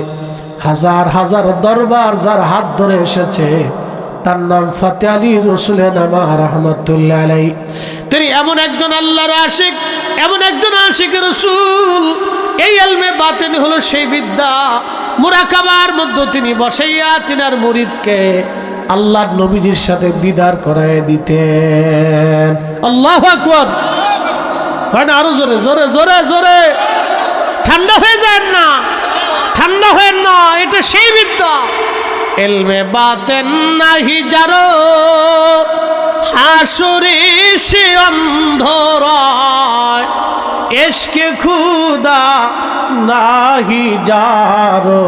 S1: হাজার হাজার দরবার যার হাত ধরে এসেছে, তার নাম ফতেহ আলী রসুলে নামা রহমাতুল্লাহ আলাইহি। তিনি এমন একজন আল্লাহর আশিক, এমন একজন আশিক রসুল। এই ইলমে বাতিন হলো সেই বিদ্যা, মুরাকাবার মধ্যে তিনি বসাইয়া তিনার মুরিদকে আল্লাহর নবীজির সাথে দিদার করায় দিতেন। আল্লাহু আকবার। হয় না? আরো জোরে জোরে জোরে জোরে। ঠান্ডা হয়ে যায় না, ঠান্ডা হয়ে না, এটা সেই বিদ্যা। ইলমে বাতেন নাহি যারো হাসরে সে অন্ধ রয়, ইশকে খুদা নাহি যারো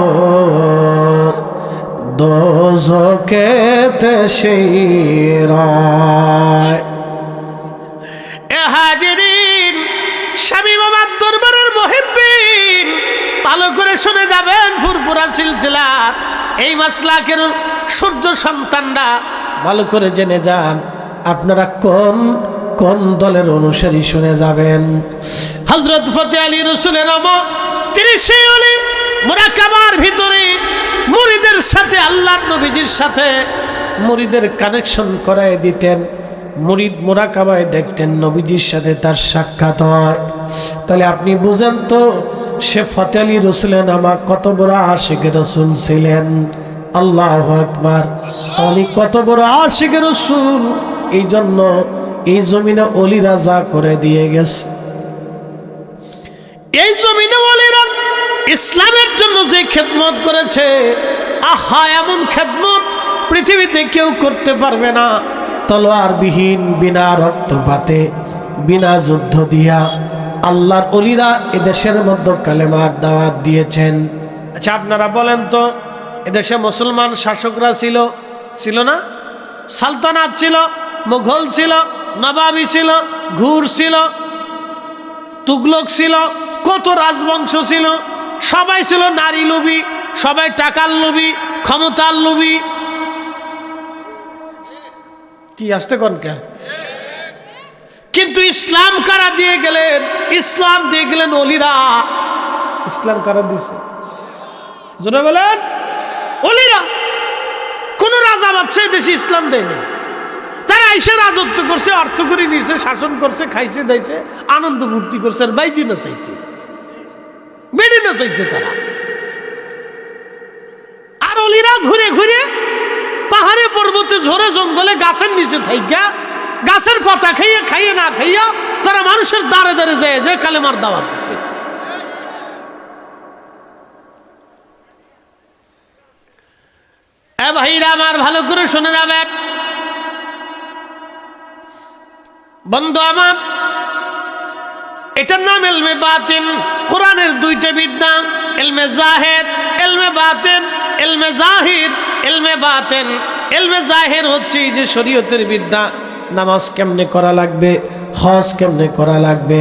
S1: দোজখেতে সেই রয়। এ হাজিরিন, স্বামী বাবার দরবারের মুহিব্বিন, ভালো করে শুনে যাবেন। ফুরফুরা সিলসিলা এই মাসলাকের সূর্য সন্তানরা ভালো করে জেনে যান। আপনারা কোন কোন দলের অনুসারী শুনে যাবেন। হযরত ফতেহ আলী রসুল নামক তিনি সেই ওলি, মুরাকাবার ভিতরে মুরিদের সাথে, আল্লাহর নবীজির সাথে মুরিদের কানেকশন করায় দিতেন। মুরিদ মুরাকাবায় দেখতেন নবীজির সাথে তার সাক্ষাৎ হয়। তাহলে আপনি বুঝেন তো সে ফতেহ আলী রসুলের নামা কত বড় আশিক রসুল ছিলেন। আল্লাহু আকবার। উনি কত বড় আশিক রসুল, এই জন্য এই জমিনে অলিরা যা করে দিয়ে গেছে, এই জমিনে ওলিরা ইসলামের জন্য যে খেদমত করেছে, আহা, এমন খেদমত পৃথিবীতে কেউ করতে পারবে না। তলোয়ারবিহীন, বিনা রক্তপাতে, বিনা যুদ্ধ দিয়া আল্লাহর ওলিরা এদেশের মধ্যে কালেমার দাওয়াত দিয়েছেন। আচ্ছা, আপনারা বলেন তো, এদেশে মুসলমান শাসকরা ছিল না? সালতানাত ছিল, মুঘল ছিল, নবাবি ছিল, ঘুর ছিল, তুগলক ছিল, কত রাজবংশ ছিল। সবাই ছিল নারী লোভী, সবাই টাকার লোভী, ক্ষমতার লোভী। কি আসতে কনকা? কিন্তু ইসলাম কারা দিয়ে গেলেন? ইসলাম দিয়ে গেলেন ওলিরা। ইসলাম কারা দিছে? জোরে বলেন। ওলিরা। কোন রাজা বাদশা দেশে ইসলাম দেয়নি। তারা এসে রাজত্ব করছে, অর্থ করে নিয়েছে, শাসন করছে, খাইছে দাইছে, আনন্দ ফুর্তি করছে, আর বাইজি না চাইছে, বেড়ে না চাইছে তারা। আর ওলিরা ঘুরে ঘুরে পাহাড়ে পর্বতে, ঝোরে জঙ্গলে, গাছের নিচে থাইকা, গাছের পাতা খাইয়ে খাইয়ে না খাইয়া তারা মানুষের দ্বারে দ্বারে যায় যে কালেমার দাওয়াত দিচ্ছে। ভাইরা আমার, ভালো করে শুনে যাবেন। বন্ধু আমার, এটার নাম ইলমে বাতিন। কোরআনের দুইটা বিদ্যা, ইলমে জাহির, ইলমে বাতিন। ইলমে জাহির, ইলমে বাতিন। ইলমে জাহির হচ্ছে যে শরীয়তের বিদ্যা। নামাজ কেমনে করা লাগবে, হজ কেমনে করা লাগবে,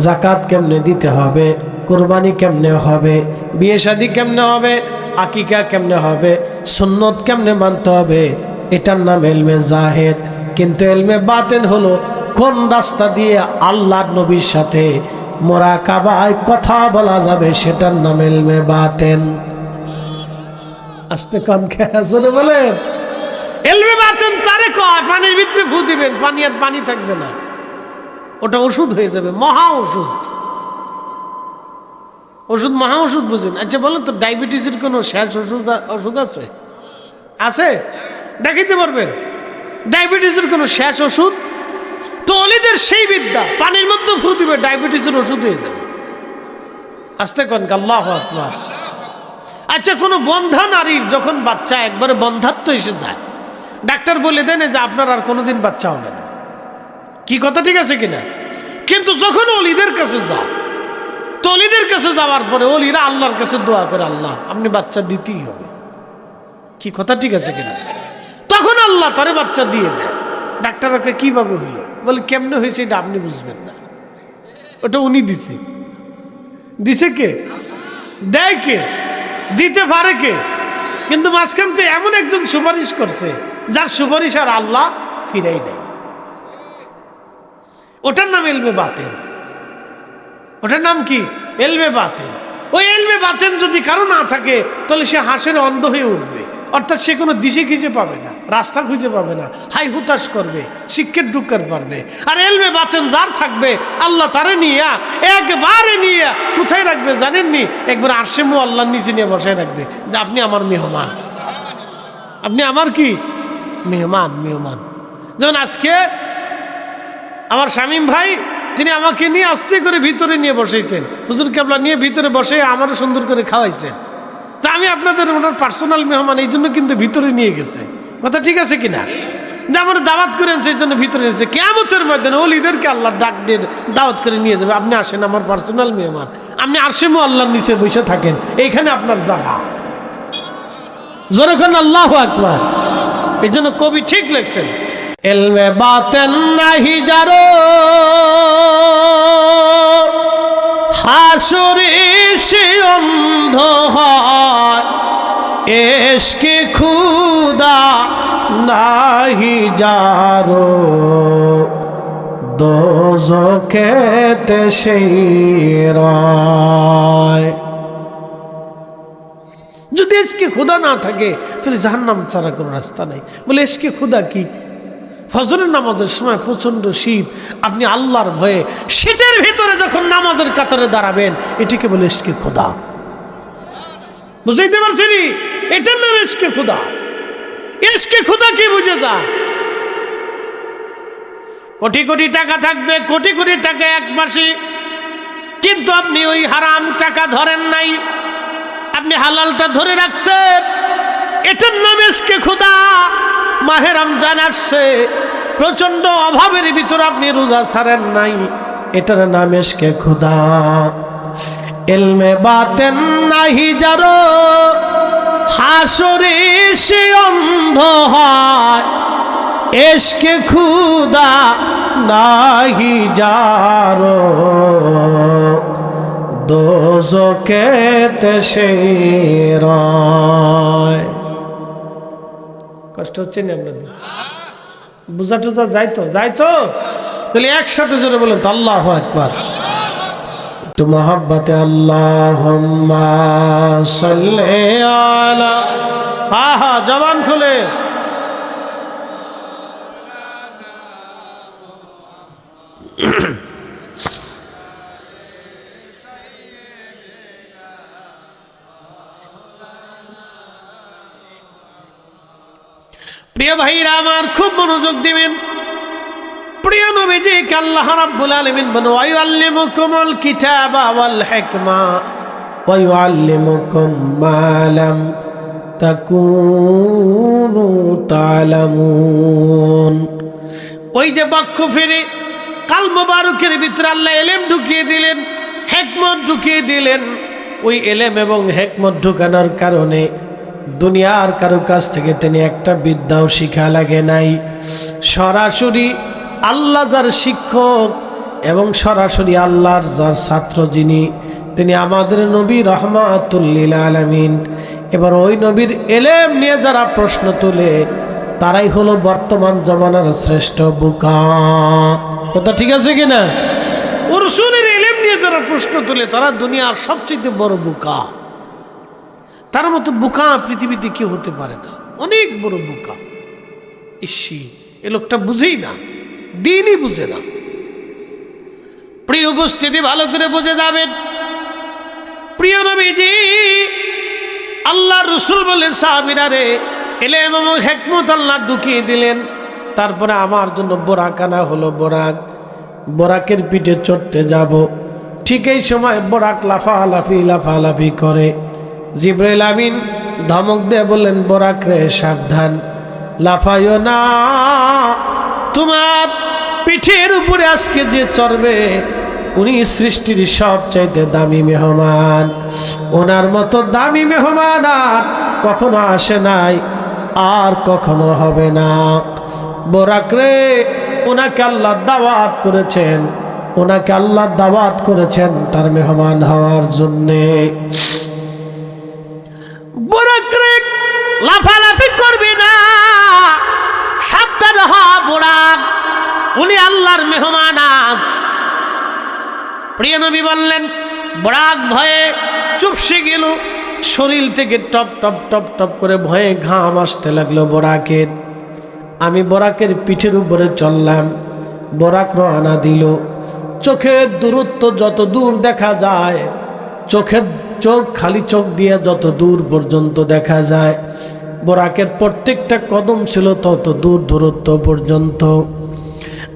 S1: যাকাত কেমনে দিতে হবে, কুরবানি কেমনে হবে, বিয়ে শাদী কেমনে হবে, আকিকা কেমনে হবে, সুন্নত কেমনে মানতে হবে, এটার নাম ইলমে জাহির। কিন্তু ইলমে বাতিন হলো কোন রাস্তা দিয়ে আল্লাহর নবীর সাথে মুরাকাবায় কথা বলা যাবে, সেটার নাম ইলমে বাতিন। আস্তে কম খেয়ে বলেন। ইলমে বাতিন তারে কয় পানির ভিতরে ফু দিবেন, পানি আর পানি থাকবে না, ওটা ওষুধ হয়ে যাবে, মহা ওষুধ। ওষুধ, মহা ওষুধ বুঝেন? আচ্ছা বলেন তো, ডায়াবেটিসের কোনো শেষ ওষুধ আছে? আছে? দেখাইতে পারবেন ডায়াবেটিসের কোনো শেষ ওষুধ? তো ওলিদের সেই বিদ্যা, পানির মধ্যে ফু দিবে, ডায়াবেটিসের ওষুধ হয়ে যাবে। আস্তে কন, আল্লাহু আকবার। আচ্ছা, কোনো বন্ধা নারীর যখন বাচ্চা একবারে বন্ধাত্ব এসে যায়, ডাক্তার বলে দেন যে আপনার আর কোনোদিন বাচ্চা হবে না। কি কথা ঠিক আছে কিনা? কিন্তু যখন ওলিদের কাছে যায়, তো ওলিদের কাছে যাওয়ার পরে ওলিরা আল্লাহর কাছে দোয়া করে, আল্লাহ আপনি বাচ্চা দিতেই হবে। কি কথা ঠিক আছে কিনা? তখন আল্লাহ তারে বাচ্চা দিয়ে দেয়। ডাক্তারকে কিভাবে হইলো? বলে কেমনে হয়েছে এটা আপনি বুঝবেন না, ওটা উনি দিছে। দিছে কে? দেয় কে? দিতে পারে কে? কিন্তু মাঝখান থেকে এমন একজন সুপারিশ করছে যার সুপারিশ আর আল্লাহ ফিরাই দেয়। ওটার নাম ইলমে বাতিন। ওটার নাম কি? ইলমে বাতিন। ওই ইলমে বাতিন যদি কারো না থাকে, তাহলে সে হাসের অন্ধ হয়ে উঠবে। অর্থাৎ সে কোনো দিশে খুঁজে পাবে না, রাস্তা খুঁজে পাবে না, হাই হুতাশ করবে, শিক্ষের ঢুকার পারবে। আর ইলমে বাতিন যার থাকবে, আল্লাহ তারে নিয়ে একবারে নিয়ে কোথায় রাখবে জানেননি? একবার আরশে মুআল্লার নিচে নিয়ে বসায় রাখবে যে আপনি আমার মেহমান, আপনি আমার কি মেহমান। মেহমান যেমন আজকে আমার শামীম ভাই, তিনি আমাকে নিয়ে আস্তে করে ভিতরে নিয়ে বসেছেন, হুজুর কেবলা নিয়ে ভিতরে বসে আমারও সুন্দর করে খাওয়াইছেন। তা আমি আপনাদের ওনার পার্সোনাল মেহমান, এই জন্য কিন্তু ভিতরে নিয়ে গেছে। কথা ঠিক আছে কিনা? যে আমার দাওয়াত করেন সেই জন্য ভিতরে নিয়েছে। কিয়ামতের ময়দানে ওলিদেরকে আল্লাহ ডাক দিয়ে দাওয়াত করে নিয়ে যাবে, আপনি আসেন আমার পার্সোনাল মেহমান, আপনি আরশে মুআল্লার নিচে বসে থাকেন, এইখানে আপনার জায়গা। জোরে কোন আল্লাহু আকবার। এই জন্য কবি ঠিক লিখছেন, ইলমে বাতিন নাহি যারো হাসরে সে অন্ধ হয়, এশকে খুদা নাহি যারো দোজখেতে সেই রায়। যদি এশকে খুদা না থাকে তাহলে জাহান্নাম ছাড়া কোনো রাস্তা নাই। বলে এশকে খুদা কি? ফজরের নামাজের সময় প্রচন্ড শীত, আপনি আল্লাহর ভয়ে শীতের ভিতরে যখন নামাজের কাতারে দাঁড়াবেন, এটিকে বলে ইশকে খোদা। বুঝাইতে পারছেন? এটার নাম ইশকে খোদা। ইশকে খোদা কি বুঝে যা? কোটি কোটি টাকা থাকবে, কোটি কোটি টাকা এক মাসে কিন্তু আপনি ওই হারাম টাকা ধরেন নাই, আপনি হালালটা ধরে রাখছেন। এটার নাম এসকে খোদা। মাহে রমজান আসছে, প্রচন্ড অভাবের ভিতর আপনি রোজা ছাড়েন নাই, এটার নাম এসকে খোদা। ইলমে বাতেন নাহি যারো, হাসরে সে অন্ধ হয়। এসকে খুদা নাহি যারো, দোজখেতে সে রয়। কষ্ট হচ্ছে না আপনাদের? বুঝা টুজা যাইতো তাহলে একসাথে জোরে বলেন তো আল্লাহু আকবার। তো মোহাব্বতে আল্লাহুম্মা সাল্লি আলা, হা জবান খুলে। প্রিয় ভাইরা আমার, খুব মনোযোগ দিবেন। প্রিয় নবীজিকে আল্লাহ রাব্বুল আলামিন বলেন, ওয়া ইউআল্লিমুকুমুল কিতাবা ওয়াল হিকমা ওয়া ইউআল্লিমুকুম মা লাম তাকুনু তা'লামুন। ওই যে বাক্য ফিরে কাল মোবারকের ভিতরে আল্লাহ এলেম ঢুকিয়ে দিলেন, হিকমত ঢুকিয়ে দিলেন। ওই এলেম এবং হিকমত ঢুকানোর কারণে দুনিয়ার কারো কাছ থেকে তিনি একটা বিদ্যাও শিখা লাগে নাই। সরাসরি আল্লাহ যার শিক্ষক এবং সরাসরি আল্লাহর যার ছাত্র যিনি, তিনি আমাদের নবী রাহমাতুল লিল আলামিন। এবার ওই নবীর এলেম নিয়ে যারা প্রশ্ন তোলে তারাই হলো বর্তমান জমানার শ্রেষ্ঠ বোকা। কথা ঠিক আছে কিনা? ও রাসূলের এলেম নিয়ে যারা প্রশ্ন তোলে তারা দুনিয়ার সবচেয়ে বড় বোকা। তার মতো বোকা পৃথিবীতে কেউ হতে পারে না, অনেক বড় বোকা। ইসি, এ লোকটা বুঝেই না, দিনই বুঝে না। প্রিয় উপস্থিতি, ভালো করে বুঝে যাবেন। প্রিয় নবীজি আল্লাহ রসুল বললেন, সাহাবীরা রে, এলেম এবং হিকমত আল্লাহ ঢুকিয়ে দিলেন। তারপরে আমার জন্য বোরাক আনা হলো। বোরাকের পিঠে চড়তে যাব, ঠিক এই সময় বোরাক লাফালাফি করে। জিবরাইল আমিন ধমক দিয়ে বললেন, বোরাক রে সাবধান, লাফাইও না। তোমার পিঠের উপরে আজকে যে চড়বে উনি সৃষ্টির সবচাইতে দামি মেহমান। ওনার মতো দামি মেহমান আর কখনো আসে নাই, আর কখনো হবে না। বোরাক রে, ওনাকে আল্লাহ দাওয়াত করেছেন তার মেহমান হওয়ার জন্যে। বোরাক রে, লাফালাফি করবি না, সাবধান হ বোরাক, উনি আল্লাহর মেহমান আজ। প্রিয় নবী বললেন, বোরাক ভয়ে চুপসে গেল। শরীর থেকে টপ টপ টপ টপ করে ভয়ে ঘাম আসতে লাগলো বোরাকের। আমি বোরাকের পিঠের উপরে চললাম, বোরাক রওনা দিল। চোখের দূরত্ব যত দূর দেখা যায়, খালি চোখ দিয়ে যত দূর পর্যন্ত দেখা যায়, বোরাকের প্রত্যেকটা কদম ছিল তত দূর দূরত্ব পর্যন্ত।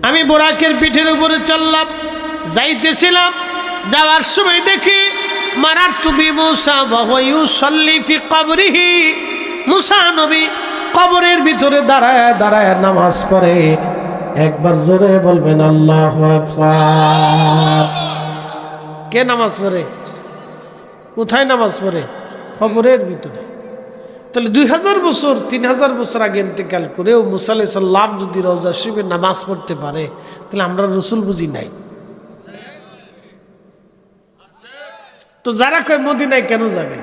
S1: আমি বোরাকের পিঠের উপরে চললাম, যাইতেছিলাম। যাওয়ার সময় দেখি মারারতু বিমূসা ওয়া হুয়া ইউসাল্লি ফি কবরিহি, মুসা নবী কবরের ভিতরে দাঁড়ায় নামাজ পড়ে। একবার জোরে বলবেন আল্লাহু আকবার। কে নামাজ পড়ে? কোথায় নামাজ পড়ে? কবরের ভিতরে। তাহলে 2000 বছর 3000 বছর আগে ইন্তেকাল করেও মুসা আলাইহিস সালাম যদি রওজা শরীফে নামাজ পড়তে পারে, তাহলে আমরা রসুল বুঝি নাই? তো যারা কয় মদিনায় কেন যাবেন,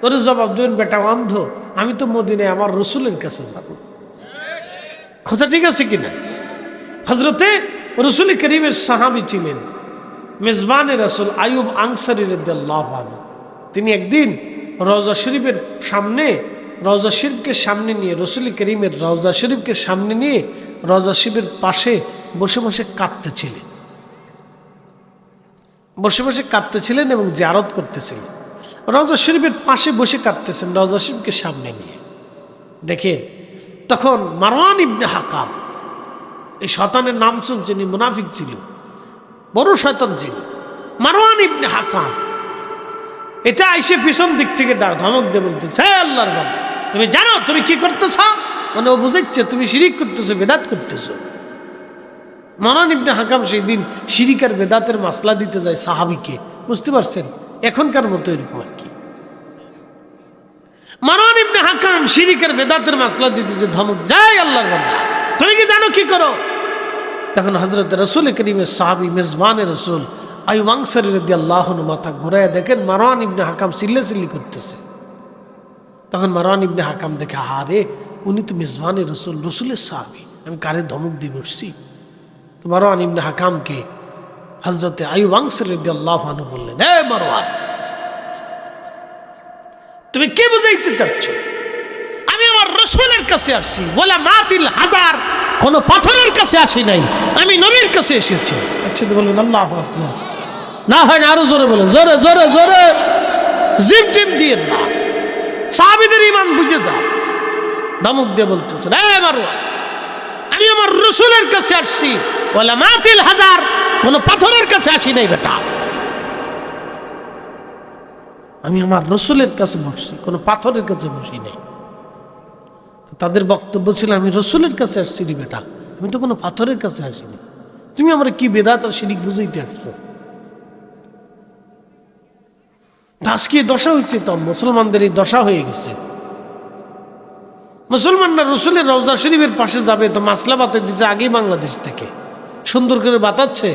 S1: তোর জবাব দেবেন, বেটা অন্ধ, আমি তো মদিনায় আমার রসুলের কাছে যাব। কথা ঠিক আছে কিনা? হযরতে রসুল করিমের সাহাবী ছিলেন মেজবানে রাসূল আইয়ুব আনসারী রাদিয়াল্লাহু আনহু। তিনি একদিন রওজা শরীফের সামনে, রওজা শরীফকে সামনে নিয়ে, রসুল করিমের রওজা শরীফকে সামনে নিয়ে রওজা শরীফের পাশে বসে বসে কাঁদতেছিলেন এবং জিয়ারত করতেছিলেন। রওজা শরীফের পাশে বসে কাঁদতেছেন, রওজা শরীফকে সামনে নিয়ে। দেখেন, তখন মারওয়ান ইবনে হাকাম, এই শয়তানের নাম শুনছেন, মুনাফিক ছিল, বড় শয়তান ছিল। মারওয়ান ইবনে হাকাম এটা আইসে পিছন দিক থেকে ধমক দিয়ে বলতেছে, হে আল্লাহর বান্দা, তুমি জানো তুমি কি করতেছ? মানে ও বুঝাচ্ছে তুমি শিরিক করতেছো, বেদাত করতেছো। মারওয়ান ইবনে হাকাম সেই দিন শিরিক আর বেদাতের মাসলা দিতে যায় সাহাবীকে, বুঝতে পারছেন? এখনকার মতো এরকম আর কি। মারওয়ান ইবনে হাকাম শিরিক আর বেদাতের মাসলা দিতে যে ধমক, যায় আল্লাহর বান্দা তুমি কি জানো কি করো? তখন হযরত রাসূল করিমের সাহাবী মেজবানে রাসূল আইয়ুব আনসারী রাদিয়াল্লাহু আনহু মাথা ঘুরায় দেখেন মারওয়ান ইবনে হাকাম চিল্লাচিল্লি করতেছে। তখন মারওয়ান ইবনে হাকাম দেখে, আরে উনি তো মেজবানে রাসূল, রাসূলের সাহাবী, আমি কারে ধমক দিয়ে বসছি? তো মারওয়ান ইবনে হাকামকে হযরত আইয়ুব আনসারী রাদিয়াল্লাহু আনহু বললেন, হে মারওয়ান, তুমি কে বুঝাইতে চাচ্ছ? আমি আমার রাসূলের কাছে আসছি, ওয়ালা মাতিল হাজার, কোন পাথরের কাছে আসি নাই, আমি নবীর কাছে এসেছি। একসাথে বললেন আল্লাহু আকবার। না হয় না আরো জোরে বলেন, জোরে জোরে জোরে, জিম টিম দিয়ে না, সাহাবীদের ঈমান বুঝে যাও। ধমক দিয়ে বলতেছেন, হে মারওয়ান, আমি আমার রাসূলের কাছে আসছি, ওয়ালা মাতিল হাজার, কোন পাথরের কাছে আসি নাই বেটা, আমি আমার রাসূলের কাছে বসছি, কোন পাথরের কাছে বসি নাই। তাদের বক্তব্য ছিল, আমি রাসূলের কাছে আসছি রে বেটা, আমি তো কোনো পাথরের কাছে আসিনি, তুমি আমরা কি বেদাত আর শিরিক বুঝাইতে আসছো? আজকে দশা হয়েছে, তো মুসলমানদের এই দশা হয়ে গেছে। মুসলমানরা রাসূলের রওজা শরীফের পাশে যাবে তো মাসলা বাতাই দিচ্ছে আগেই বাংলাদেশ থেকে, সুন্দর করে বাতাচ্ছে,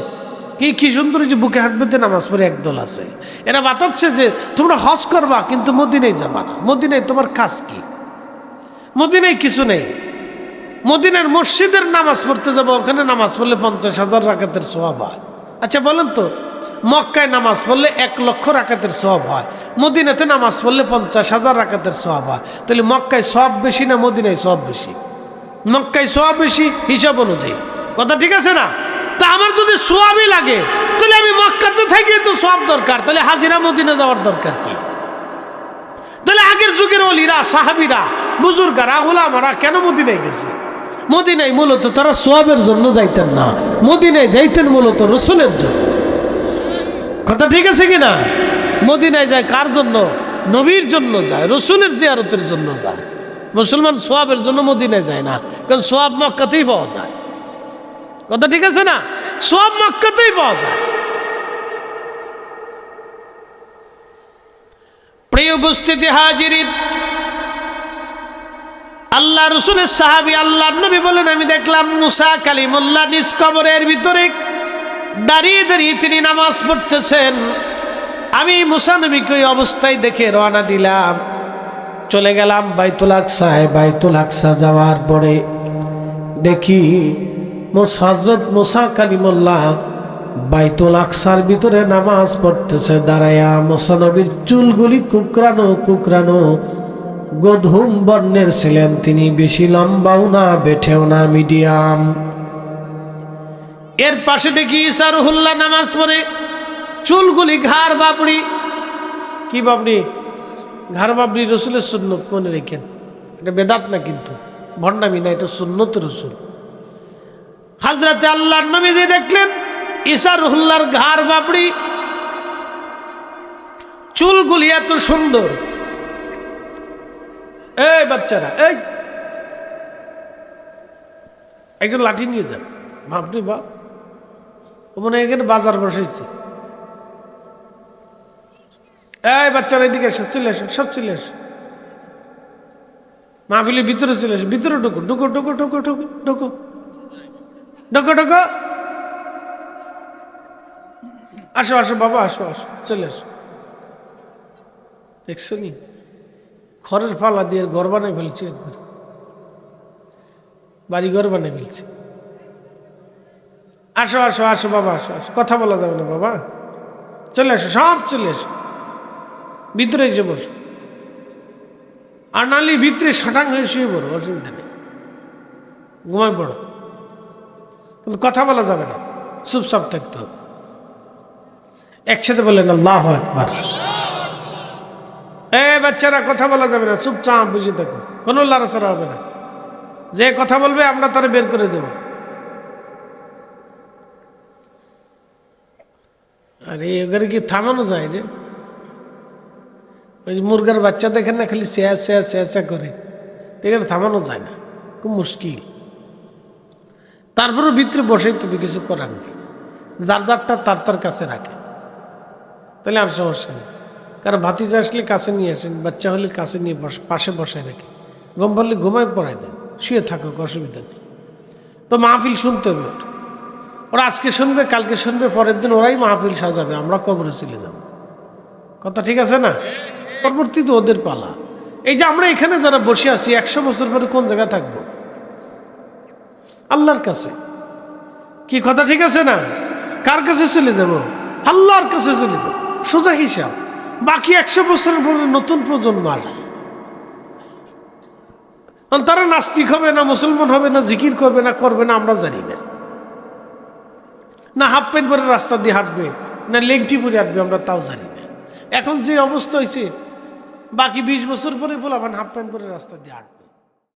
S1: কি সুন্দর, যে বুকে হাত বেঁধে নামাজ পড়ে একদল আছে, এরা বাতাচ্ছে যে তোমরা হজ করবা কিন্তু মদিনায় যাবা না। মদিনায় তোমার কাজ কি? মদিনায় কিছু নেই। মদিনার মসজিদের নামাজ পড়তে যাবো, ওখানে নামাজ পড়লে 50,000 রাকাতের সওয়াব হয়। আচ্ছা বলেন তো, মক্কায় নামাজ পড়লে 1,00,000 রাকাতের সওয়াব হয়, মদিনাতে নামাজ পড়লে 50,000 রাকাতের সওয়াব হয়। তাহলে মক্কায় সওয়াব বেশি না মদিনায় সওয়াব বেশি? মক্কায় সওয়াব বেশি হিসাব অনুযায়ী, কথা ঠিক আছে না? তা আমার যদি সওয়াবই লাগে তাহলে আমি মক্কাতে থেকে তো সওয়াব দরকার, তাহলে হাজিরা মদিনা যাওয়ার দরকার কি? তাহলে আগের যুগের ওলিরা, সাহাবীরা, বুজুর্গরা, উলামারা কেন মদিনায় গেছে? মদিনায় মূলত তারা সওয়াবের জন্য যাইতেন না, মদিনায় যাইতেন মূলত রাসূলের জন্য, কথা ঠিক আছে কিনা? মদিনায় যায় কার জন্য? নবীর জন্য যায়, রাসূলের জিয়ারতের জন্য যায়। মুসলমান সওয়াবের জন্য মদিনায় যায় না, কারণ সওয়াব মক্কাতেই পাওয়া যায়, কথা ঠিক আছে না? সওয়াব মক্কাতেই পাওয়া যায়। প্রিয় উপস্থিতি হাজিরিন, আল্লাহ রাসূলের সাহাবী আল্লাহর নবী বলেন, আমি দেখলাম মুসা কালিমুল্লাহ নিজ কবরের ভিতরে দাঁড়িয়ে দাঁড়িয়ে তিনি নামাজ পড়তেছেন। আমি মুসা নবীকে ওই অবস্থায় দেখে রওনা দিলাম, চলে গেলাম বাইতুল আকসায়। বাইতুল আকসা যাওয়ার পরে দেখি হযরত মুসা কালিমুল্লাহ বাইতুল আকসার ভিতরে নামাজ পড়তেছে দাঁড়ায়া। মুসা নবীর চুলগুলি কুকরানো কুকরানো, গধূম বর্ণের ছিলেন তিনি, বেশি লম্বাও না বেঠেও না, মিডিয়াম। এর পাশে দেখি ঈসা রুহুল্লাহ নামাজ পড়ে, চুলগুলি ঘাড় বাবড়ি। কি বাবড়ি? ঘাড় বাবড়ি রাসূলের সুন্নত, মনে রেখেন, এটা বেদাত না কিন্তু, ভণ্ডামি না, এটা সুন্নত রাসূল। হযরতে আল্লাহর নবী যে দেখলেন ঈসা রুহুল্লাহর ঘাড় বাবড়ি, চুলগুলি এত সুন্দর। এই বাচ্চারা, এই একজন লাঠি নিয়ে যান, বাপরে বাপ, ও মনে হয় এখানে বাজার বসাইছে। এই বাচ্চারা এদিকে এসো, চলে এসো, সব চলে এসো, মাহফিলের ভিতরে চলে এসো, ভিতরে ঢুকো, ঢুকো ঢুকো ঢুকো ঢুকো ঢুকো ঢুকো ঢুকো, আসো আসো বাবা, আসো আসো, চলে আসো। দেখছো নি, খড়ের ফালা দিয়ে ঘর বানাই ফেলছে, একবার বাড়ি ঘর বানাই ফেলছে। আসো আসো আসো বাবা, আসো আসো, কথা বলা যাবে না বাবা, চলে আসো, সব চলে আসো, ভিতরে এসে বসো। আর নালি ভিতরে সাটাং হয়ে শুয়ে পড়ো, অসুবিধা নেই, ঘুমায় পড়ো, কিন্তু কথা বলা যাবে না, চুপচাপ থাকতে হবে। একসাথে বললেন আল্লাহু আকবার। বাচ্চারা, কথা বলা যাবে না, চুপচাপ বুঝে থাকো, কোনো লড়াচড়া হবে না। যে কথা বলবে আমরা তারা বের করে দেব। আরে এবারে কি থামানো যায় রে? ওই যে মুরগার বাচ্চা দেখেন না, খালি স্যাঁ স্যাঁ স্যাঁ স্যাঁ করে, এখানে থামানো যায় না, খুব মুশকিল। তারপরে ভিতরে বসেই তুমি কিছু করার নেই, যার যারটা তার তার কাছে রাখে, তাহলে আর সমস্যা নেই। কারণ ভাতিজা আসলে কাছে নিয়ে আসেন, বাচ্চা হলে কাছে নিয়ে পাশে বসায় রাখে, ঘুম পারলে ঘুমায় পড়ায় দেন, শুয়ে থাকুক, অসুবিধা নেই। তো মাহফিল শুনতে হবে ওরা আজকে শুনবে, কালকে শুনবে, পরের দিন ওরাই মাহফিল সাজাবে, আমরা কবরে চলে যাব। কথা ঠিক আছে না? পরবর্তীতে ওদের পালা। এই যে আমরা এখানে যারা বসে আছি, 100 বছর পরে কোন জায়গায় থাকবো? আল্লাহর কাছে। কি কথা ঠিক আছে না? কার কাছে চলে যাব? আল্লাহর কাছে চলে যাব, সোজা হিসাব। বাকি 100 বছরের পরে নতুন প্রজন্ম আসবে, তারা নাস্তিক হবে না, মুসলমান হবে না, জিকির করবে না, করবে না আমরা জানি না, না হাফ প্যান্ট পরে রাস্তা দিয়ে হাঁটবে, না লেংটি পরে হাঁটবে, আমরা তাও জানি না। এখন যে অবস্থা হয়েছে, বাকি 20 বছর পরে বলাবেন হাফ প্যান্ট পরে রাস্তা দিয়ে হাঁটবে।